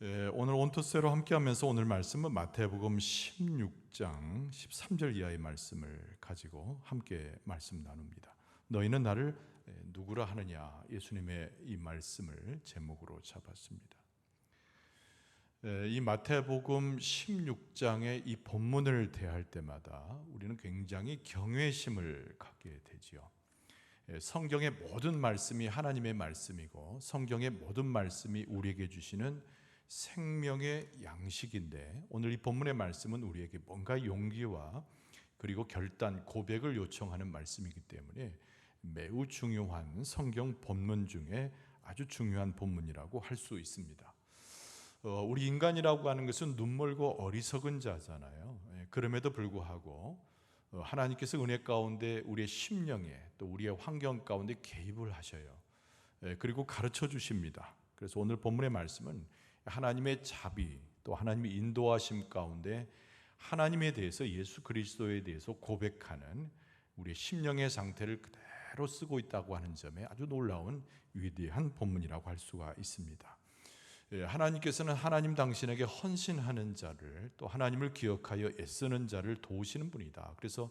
오늘 온토세로 함께하면서 오늘 말씀은 마태복음 16장 13절 이하의 말씀을 가지고 함께 말씀 나눕니다. 너희는 나를 누구라 하느냐, 예수님의 이 말씀을 제목으로 잡았습니다. 이 마태복음 16장의 이 본문을 대할 때마다 우리는 굉장히 경외심을 갖게 되지요. 성경의 모든 말씀이 하나님의 말씀이고 성경의 모든 말씀이 우리에게 주시는 생명의 양식인데, 오늘 이 본문의 말씀은 우리에게 뭔가 용기와 그리고 결단, 고백을 요청하는 말씀이기 때문에 매우 중요한 성경 본문 중에 아주 중요한 본문이라고 할 수 있습니다. 우리 인간이라고 하는 것은 눈멀고 어리석은 자잖아요. 그럼에도 불구하고 하나님께서 은혜 가운데 우리의 심령에 또 우리의 환경 가운데 개입을 하셔요. 그리고 가르쳐 주십니다. 그래서 오늘 본문의 말씀은 하나님의 자비, 또 하나님의 인도하심 가운데 하나님에 대해서, 예수 그리스도에 대해서 고백하는 우리의 심령의 상태를 그대로 쓰고 있다고 하는 점에 아주 놀라운 위대한 본문이라고 할 수가 있습니다. 하나님께서는 하나님 당신에게 헌신하는 자를, 또 하나님을 기억하여 애쓰는 자를 도우시는 분이다. 그래서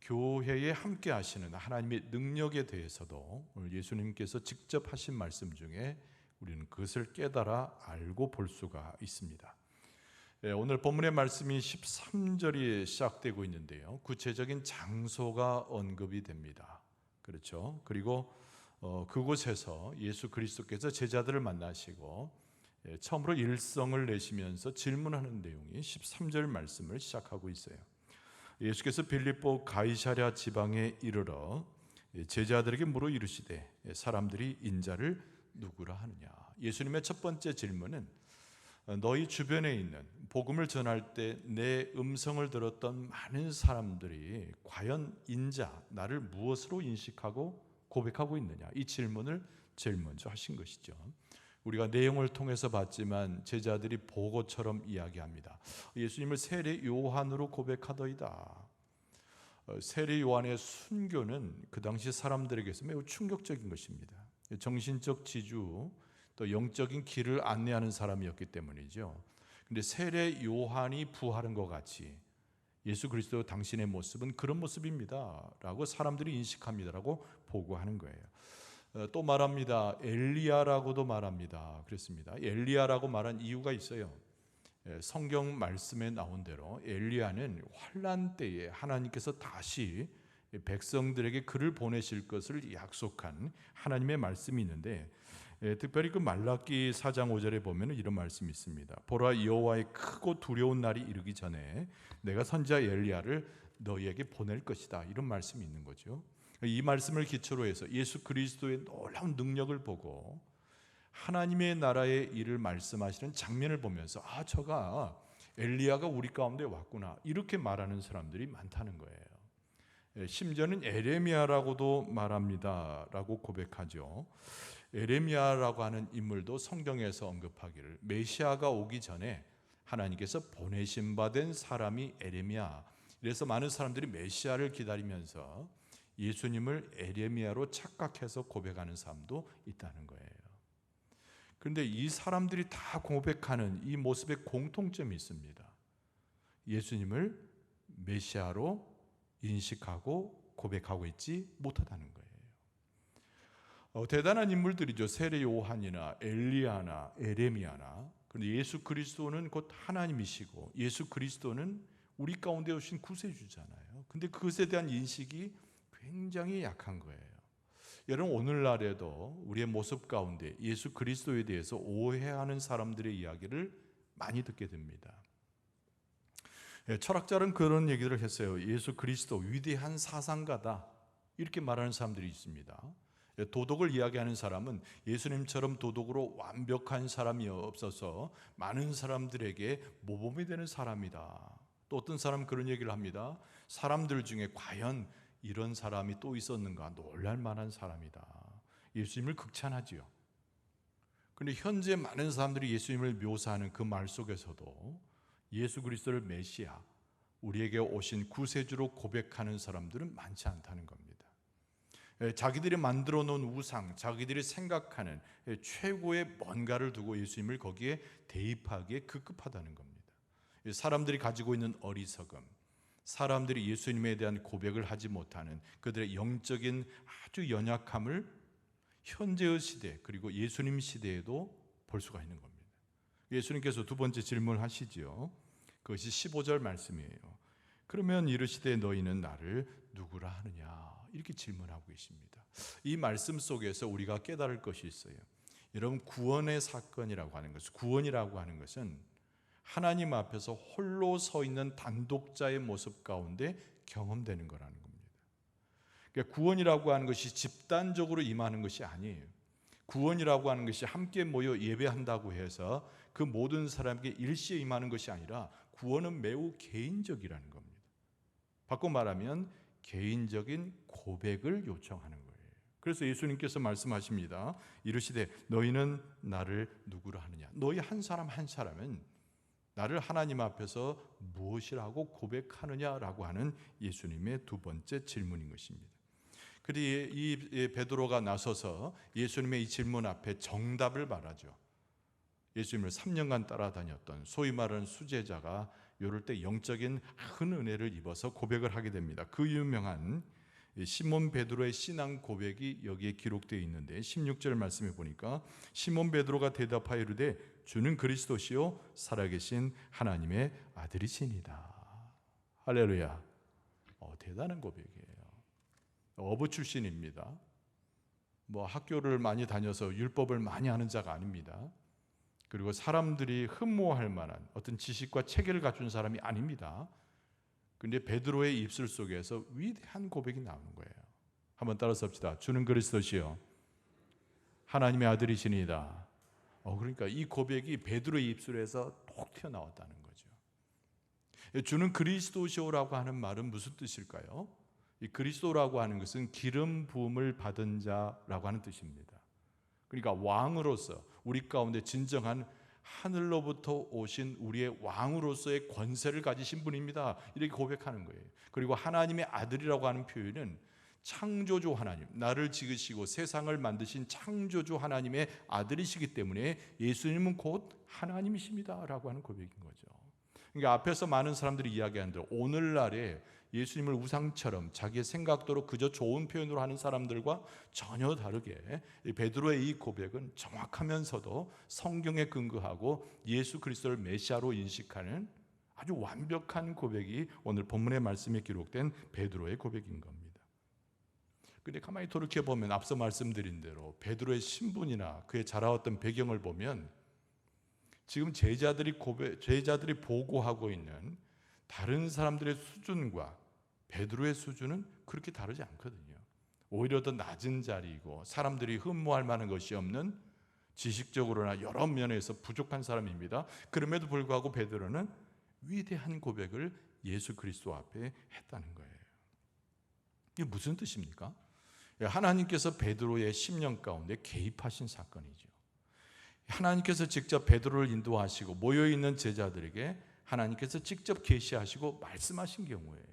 교회에 함께 하시는 하나님의 능력에 대해서도 오늘 예수님께서 직접 하신 말씀 중에 우리는 그것을 깨달아 알고 볼 수가 있습니다. 오늘 본문의 말씀이 13절이 시작되고 있는데요, 구체적인 장소가 언급이 됩니다. 그렇죠? 그리고 그곳에서 예수 그리스도께서 제자들을 만나시고 처음으로 일성을 내시면서 질문하는 내용이 13절 말씀을 시작하고 있어요. 예수께서 빌립보 가이사랴 지방에 이르러 제자들에게 물어 이르시되 사람들이 인자를 누구라 하느냐. 예수님의 첫 번째 질문은 너희 주변에 있는, 복음을 전할 때 내 음성을 들었던 많은 사람들이 과연 인자, 나를 무엇으로 인식하고 고백하고 있느냐, 이 질문을 제일 먼저 하신 것이죠. 우리가 내용을 통해서 봤지만 제자들이 보고처럼 이야기합니다. 예수님을 세례 요한으로 고백하더이다. 세례 요한의 순교는 그 당시 사람들에게서 매우 충격적인 것입니다. 정신적 지주, 또 영적인 길을 안내하는 사람이었기 때문이죠. 그런데 세례 요한이 부활한 것 같이 예수 그리스도 당신의 모습은 그런 모습입니다 라고 사람들이 인식합니다 라고 보고하는 거예요. 또 말합니다. 엘리야라고도 말합니다. 그렇습니다. 엘리야라고 말한 이유가 있어요. 성경 말씀에 나온 대로 엘리야는 환난 때에 하나님께서 다시 백성들에게 그를 보내실 것을 약속한 하나님의 말씀이 있는데, 특별히 그 말라기 4장 5절에 보면 이런 말씀이 있습니다. 보라, 여호와의 크고 두려운 날이 이르기 전에 내가 선지자 엘리야를 너희에게 보낼 것이다, 이런 말씀이 있는 거죠. 이 말씀을 기초로 해서 예수 그리스도의 놀라운 능력을 보고 하나님의 나라의 일을 말씀하시는 장면을 보면서 저가 엘리야가 우리 가운데 왔구나, 이렇게 말하는 사람들이 많다는 거예요. 심지어는 에레미야라고도 말합니다 라고 고백하죠. 에레미야라고 하는 인물도 성경에서 언급하기를 메시아가 오기 전에 하나님께서 보내신 바 된 사람이 에레미야, 그래서 많은 사람들이 메시아를 기다리면서 예수님을 에레미야로 착각해서 고백하는 사람도 있다는 거예요. 그런데 이 사람들이 다 고백하는 이 모습에 공통점이 있습니다. 예수님을 메시아로 인식하고 고백하고 있지 못하다는 거예요. 대단한 인물들이죠. 세례 요한이나 엘리야나 에레미야나. 그런데 예수 그리스도는 곧 하나님이시고 예수 그리스도는 우리 가운데 오신 구세주잖아요. 그런데 그것에 대한 인식이 굉장히 약한 거예요. 여러분, 오늘날에도 우리의 모습 가운데 예수 그리스도에 대해서 오해하는 사람들의 이야기를 많이 듣게 됩니다. 철학자는 그런 얘기를 했어요. 예수 그리스도 위대한 사상가다, 이렇게 말하는 사람들이 있습니다. 도덕을 이야기하는 사람은 예수님처럼 도덕으로 완벽한 사람이 없어서 많은 사람들에게 모범이 되는 사람이다. 또 어떤 사람은 그런 얘기를 합니다. 사람들 중에 과연 이런 사람이 또 있었는가, 놀랄 만한 사람이다. 예수님을 극찬하지요. 그런데 현재 많은 사람들이 예수님을 묘사하는 그 말 속에서도 예수 그리스도를 메시아, 우리에게 오신 구세주로 고백하는 사람들은 많지 않다는 겁니다. 자기들이 만들어 놓은 우상, 자기들이 생각하는 최고의 뭔가를 두고 예수님을 거기에 대입하기에 급급하다는 겁니다. 사람들이 가지고 있는 어리석음, 사람들이 예수님에 대한 고백을 하지 못하는 그들의 영적인 아주 연약함을 현재의 시대 그리고 예수님 시대에도 볼 수가 있는 겁니다. 예수님께서 두 번째 질문을 하시지요. 그것이 15절 말씀이에요. 그러면 이르시되 너희는 나를 누구라 하느냐, 이렇게 질문하고 계십니다. 이 말씀 속에서 우리가 깨달을 것이 있어요. 여러분, 구원의 사건이라고 하는 것은, 구원이라고 하는 것은 하나님 앞에서 홀로 서 있는 단독자의 모습 가운데 경험되는 거라는 겁니다. 그러니까 구원이라고 하는 것이 집단적으로 임하는 것이 아니에요. 구원이라고 하는 것이 함께 모여 예배한다고 해서 그 모든 사람에게 일시에 임하는 것이 아니라 구원은 매우 개인적이라는 겁니다. 바꿔 말하면 개인적인 고백을 요청하는 거예요. 그래서 예수님께서 말씀하십니다. 이르시되 너희는 나를 누구라 하느냐. 너희 한 사람 한 사람은 나를 하나님 앞에서 무엇이라고 고백하느냐라고 하는 예수님의 두 번째 질문인 것입니다. 그리고 이 베드로가 나서서 예수님의 이 질문 앞에 정답을 말하죠. 예수님을 3년간 따라다녔던 소위 말하는 수제자가 이럴 때 영적인 큰 은혜를 입어서 고백을 하게 됩니다. 그 유명한 시몬 베드로의 신앙 고백이 여기에 기록되어 있는데 16절 말씀에 보니까 시몬 베드로가 대답하여 이르되 주는 그리스도시요 살아계신 하나님의 아들이시니이다. 할렐루야. 대단한 고백이에요. 어부 출신입니다. 학교를 많이 다녀서 율법을 많이 아는 자가 아닙니다. 그리고 사람들이 흠모할 만한 어떤 지식과 체계를 갖춘 사람이 아닙니다. 그런데 베드로의 입술 속에서 위대한 고백이 나오는 거예요. 한번 따라서 합시다. 주는 그리스도시요 하나님의 아들이시니이다. 그러니까 이 고백이 베드로의 입술에서 톡 튀어나왔다는 거죠. 주는 그리스도시오라고 하는 말은 무슨 뜻일까요? 이 그리스도라고 하는 것은 기름 부음을 받은 자라고 하는 뜻입니다. 그러니까 왕으로서 우리 가운데 진정한 하늘로부터 오신 우리의 왕으로서의 권세를 가지신 분입니다. 이렇게 고백하는 거예요. 그리고 하나님의 아들이라고 하는 표현은 창조주 하나님, 나를 지으시고 세상을 만드신 창조주 하나님의 아들이시기 때문에 예수님은 곧 하나님이십니다 라고 하는 고백인 거죠. 그러니까 앞에서 많은 사람들이 이야기하는 대로 오늘날에 예수님을 우상처럼 자기의 생각대로 그저 좋은 표현으로 하는 사람들과 전혀 다르게 베드로의 이 고백은 정확하면서도 성경에 근거하고 예수 그리스도를 메시아로 인식하는 아주 완벽한 고백이 오늘 본문의 말씀에 기록된 베드로의 고백인 겁니다. 그런데 가만히 돌이켜보면 앞서 말씀드린 대로 베드로의 신분이나 그의 자라왔던 배경을 보면 지금 제자들이 보고하고 있는 다른 사람들의 수준과 베드로의 수준은 그렇게 다르지 않거든요. 오히려 더 낮은 자리이고 사람들이 흠모할 만한 것이 없는 지식적으로나 여러 면에서 부족한 사람입니다. 그럼에도 불구하고 베드로는 위대한 고백을 예수 그리스도 앞에 했다는 거예요. 이게 무슨 뜻입니까? 하나님께서 베드로의 심령 가운데 개입하신 사건이죠. 하나님께서 직접 베드로를 인도하시고 모여있는 제자들에게 하나님께서 직접 계시하시고 말씀하신 경우예요.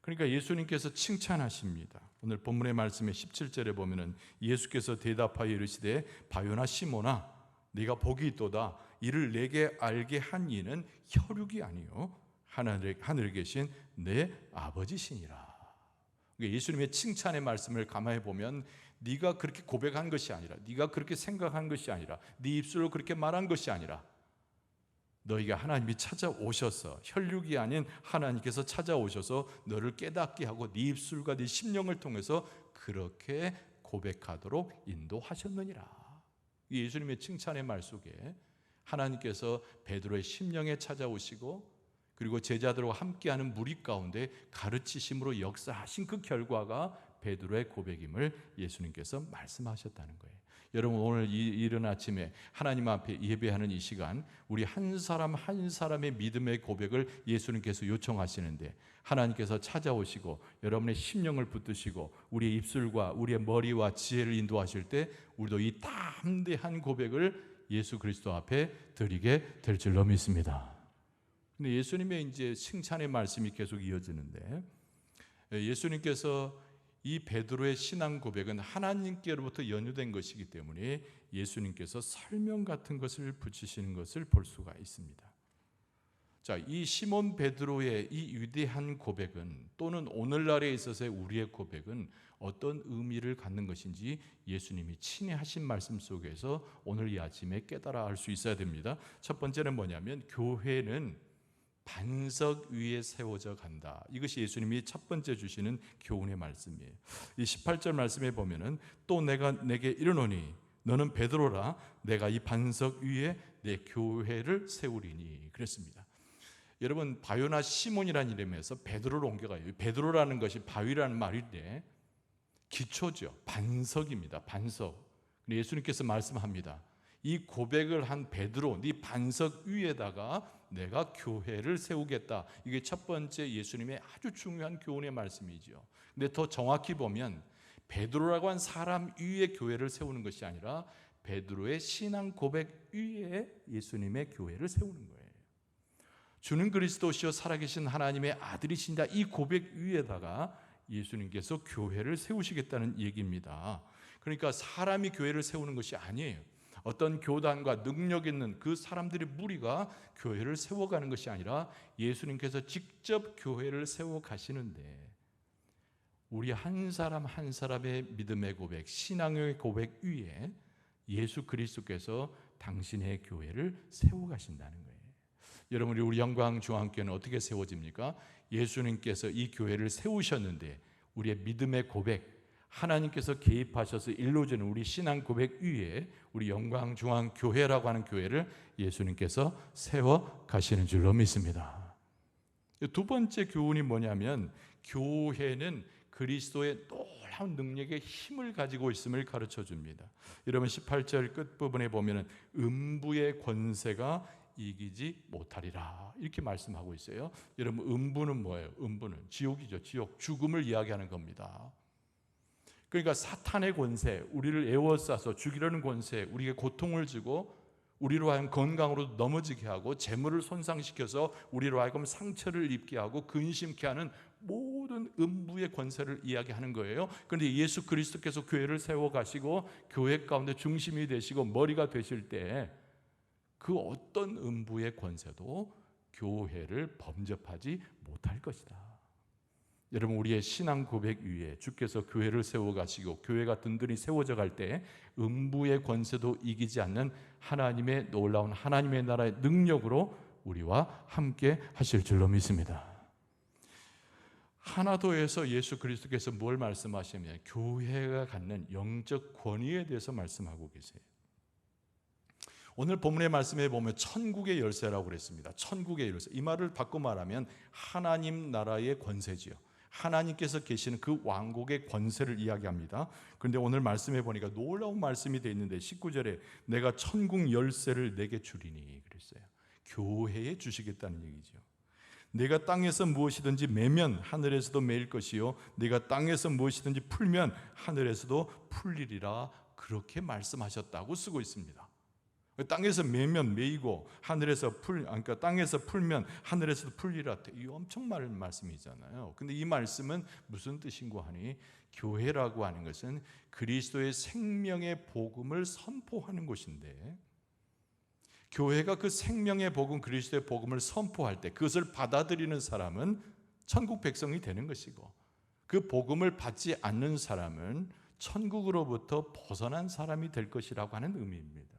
그러니까 예수님께서 칭찬하십니다. 오늘 본문의 말씀의 17절에 보면은 예수께서 대답하여 이르시되 바요나 시몬아 네가 복이 있도다. 이를 내게 알게 한 이는 혈육이 아니요 하늘에 계신 내 아버지시니라. 예수님의 칭찬의 말씀을 가만히 보면 네가 그렇게 고백한 것이 아니라, 네가 그렇게 생각한 것이 아니라, 네 입술로 그렇게 말한 것이 아니라 너희가 하나님이 찾아오셔서, 혈육이 아닌 하나님께서 찾아오셔서 너를 깨닫게 하고 네 입술과 네 심령을 통해서 그렇게 고백하도록 인도하셨느니라. 예수님의 칭찬의 말 속에 하나님께서 베드로의 심령에 찾아오시고 그리고 제자들과 함께하는 무리 가운데 가르치심으로 역사하신 그 결과가 베드로의 고백임을 예수님께서 말씀하셨다는 거예요. 여러분, 오늘 이 이른 아침에 하나님 앞에 예배하는 이 시간, 우리 한 사람 한 사람의 믿음의 고백을 예수님께서 요청하시는데 하나님께서 찾아오시고 여러분의 심령을 붙드시고 우리의 입술과 우리의 머리와 지혜를 인도하실 때 우리도 이 담대한 고백을 예수 그리스도 앞에 드리게 될 줄로 믿습니다. 근데 예수님의 이제 칭찬의 말씀이 계속 이어지는데 예수님께서 이 베드로의 신앙 고백은 하나님께로부터 연유된 것이기 때문에 예수님께서 설명 같은 것을 붙이시는 것을 볼 수가 있습니다. 자, 이 시몬 베드로의 이 위대한 고백은, 또는 오늘날에 있어서의 우리의 고백은 어떤 의미를 갖는 것인지 예수님이 친히 하신 말씀 속에서 오늘 이 아침에 깨달아 알 수 있어야 됩니다. 첫 번째는 뭐냐면, 교회는 반석 위에 세워져 간다. 이것이 예수님이 첫 번째 주시는 교훈의 말씀이에요. 이 18절 말씀에 보면은, 또 내가 내게 이르노니 너는 베드로라, 내가 이 반석 위에 내 교회를 세우리니 그랬습니다. 여러분, 바요나 시몬이라는 이름에서 베드로로 옮겨가요. 베드로라는 것이 바위라는 말인데 기초죠. 반석입니다. 반석. 예수님께서 말씀합니다. 이 고백을 한 베드로, 네 반석 위에다가 내가 교회를 세우겠다. 이게 첫 번째 예수님의 아주 중요한 교훈의 말씀이죠. 근데 더 정확히 보면 베드로라고 한 사람 위에 교회를 세우는 것이 아니라 베드로의 신앙 고백 위에 예수님의 교회를 세우는 거예요. 주는 그리스도시요 살아계신 하나님의 아들이신다, 이 고백 위에다가 예수님께서 교회를 세우시겠다는 얘기입니다. 그러니까 사람이 교회를 세우는 것이 아니에요. 어떤 교단과 능력 있는 그 사람들의 무리가 교회를 세워가는 것이 아니라 예수님께서 직접 교회를 세워가시는데, 우리 한 사람 한 사람의 믿음의 고백, 신앙의 고백 위에 예수 그리스도께서 당신의 교회를 세워가신다는 거예요. 여러분, 우리 영광중앙교회는 어떻게 세워집니까? 예수님께서 이 교회를 세우셨는데 우리의 믿음의 고백, 하나님께서 개입하셔서 일러주는 우리 신앙 고백 위에 우리 영광중앙교회라고 하는 교회를 예수님께서 세워가시는 줄로 믿습니다. 두 번째 교훈이 뭐냐면, 교회는 그리스도의 놀라운 능력의 힘을 가지고 있음을 가르쳐 줍니다. 여러분, 18절 끝부분에 보면 음부의 권세가 이기지 못하리라 이렇게 말씀하고 있어요. 여러분, 음부는 뭐예요? 음부는 지옥이죠. 지옥, 죽음을 이야기하는 겁니다. 그러니까 사탄의 권세, 우리를 에워싸서 죽이려는 권세, 우리에게 고통을 주고 우리로 하여금 건강으로 넘어지게 하고 재물을 손상시켜서 우리로 하여금 상처를 입게 하고 근심케 하는 모든 음부의 권세를 이야기하는 거예요. 그런데 예수 그리스도께서 교회를 세워가시고 교회 가운데 중심이 되시고 머리가 되실 때 그 어떤 음부의 권세도 교회를 범접하지 못할 것이다. 여러분, 우리의 신앙 고백 위에 주께서 교회를 세워가시고 교회가 든든히 세워져 갈 때 음부의 권세도 이기지 않는 하나님의 놀라운 하나님의 나라의 능력으로 우리와 함께 하실 줄로 믿습니다. 하나도에서 예수 그리스도께서 뭘 말씀하시냐면 교회가 갖는 영적 권위에 대해서 말씀하고 계세요. 오늘 본문의 말씀에 보면 천국의 열쇠라고 그랬습니다. 천국의 열쇠. 이 말을 바꿔 말하면 하나님 나라의 권세지요. 하나님께서 계시는 그 왕국의 권세를 이야기합니다. 그런데 오늘 말씀해 보니까 놀라운 말씀이 되어 있는데 19절에 내가 천국 열쇠를 내게 주리니 그랬어요. 교회에 주시겠다는 얘기죠. 내가 땅에서 무엇이든지 매면 하늘에서도 매일 것이요 내가 땅에서 무엇이든지 풀면 하늘에서도 풀리리라 그렇게 말씀하셨다고 쓰고 있습니다. 땅에서 매면 매이고 하늘에서 그러니까 땅에서 풀면 하늘에서도 풀리라. 이 엄청 많은 말씀이잖아요. 근데 이 말씀은 무슨 뜻인고 하니 교회라고 하는 것은 그리스도의 생명의 복음을 선포하는 곳인데 교회가 그 생명의 복음 그리스도의 복음을 선포할 때 그것을 받아들이는 사람은 천국 백성이 되는 것이고 그 복음을 받지 않는 사람은 천국으로부터 벗어난 사람이 될 것이라고 하는 의미입니다.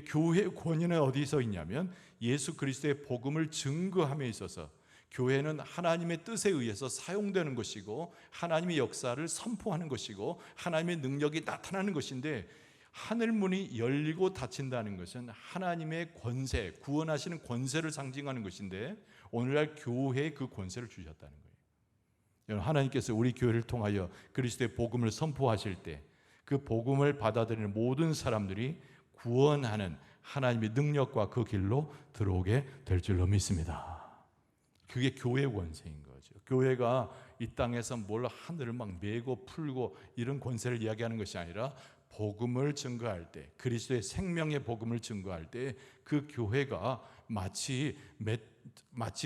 교회의 권위는 어디서 있냐면 예수 그리스도의 복음을 증거함에 있어서 교회는 하나님의 뜻에 의해서 사용되는 것이고 하나님의 역사를 선포하는 것이고 하나님의 능력이 나타나는 것인데 하늘문이 열리고 닫힌다는 것은 하나님의 권세, 구원하시는 권세를 상징하는 것인데 오늘날 교회에 그 권세를 주셨다는 거예요. 여러분, 하나님께서 우리 교회를 통하여 그리스도의 복음을 선포하실 때 그 복음을 받아들이는 모든 사람들이 구원하는 하나님의 능력과 그 길로 들어오게 될 줄로 믿습니다. 그게 교회의 권세인 거죠. 교회가 이 땅에서 뭘 하늘을 막 메고 풀고 이런 권세를 이야기하는 것이 아니라 복음을 증거할 때, 그리스도의 생명의 복음을 증거할 때 그 교회가 마치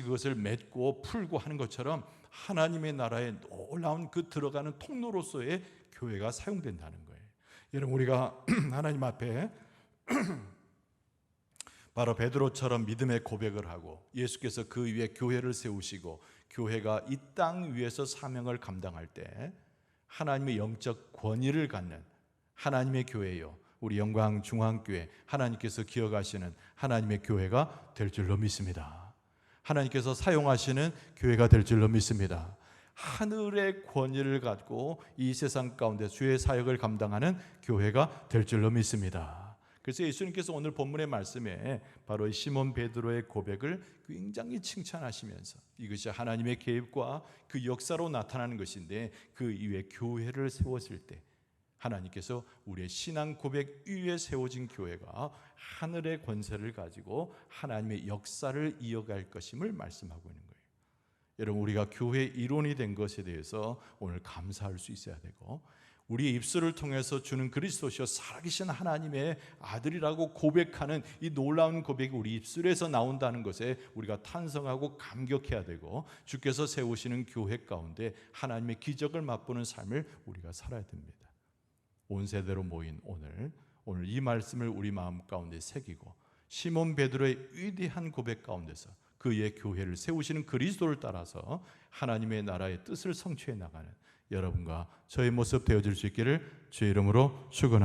그것을 맺고 풀고 하는 것처럼 하나님의 나라에 놀라운 그 들어가는 통로로서의 교회가 사용된다는 거예요. 여러분, 우리가 하나님 앞에 바로 베드로처럼 믿음의 고백을 하고 예수께서 그 위에 교회를 세우시고 교회가 이 땅 위에서 사명을 감당할 때 하나님의 영적 권위를 갖는 하나님의 교회요, 우리 영광중앙교회, 하나님께서 기억하시는 하나님의 교회가 될 줄로 믿습니다. 하나님께서 사용하시는 교회가 될 줄로 믿습니다. 하늘의 권위를 갖고 이 세상 가운데 주의 사역을 감당하는 교회가 될 줄로 믿습니다. 그래서 예수님께서 오늘 본문의 말씀에 바로 이 시몬 베드로의 고백을 굉장히 칭찬하시면서 이것이 하나님의 계획과 그 역사로 나타나는 것인데, 그 이후에 교회를 세웠을 때 하나님께서 우리의 신앙 고백 위에 세워진 교회가 하늘의 권세를 가지고 하나님의 역사를 이어갈 것임을 말씀하고 있는 거예요. 여러분, 우리가 교회 일원이 된 것에 대해서 오늘 감사할 수 있어야 되고, 우리의 입술을 통해서 주는 그리스도시여 살아계신 하나님의 아들이라고 고백하는 이 놀라운 고백이 우리 입술에서 나온다는 것에 우리가 탄성하고 감격해야 되고, 주께서 세우시는 교회 가운데 하나님의 기적을 맛보는 삶을 우리가 살아야 됩니다. 온 세대로 모인 오늘 이 말씀을 우리 마음 가운데 새기고 시몬 베드로의 위대한 고백 가운데서 그의 교회를 세우시는 그리스도를 따라서 하나님의 나라의 뜻을 성취해 나가는 여러분과 저의 모습 되어질 수 있기를 주의 이름으로 축원합니다.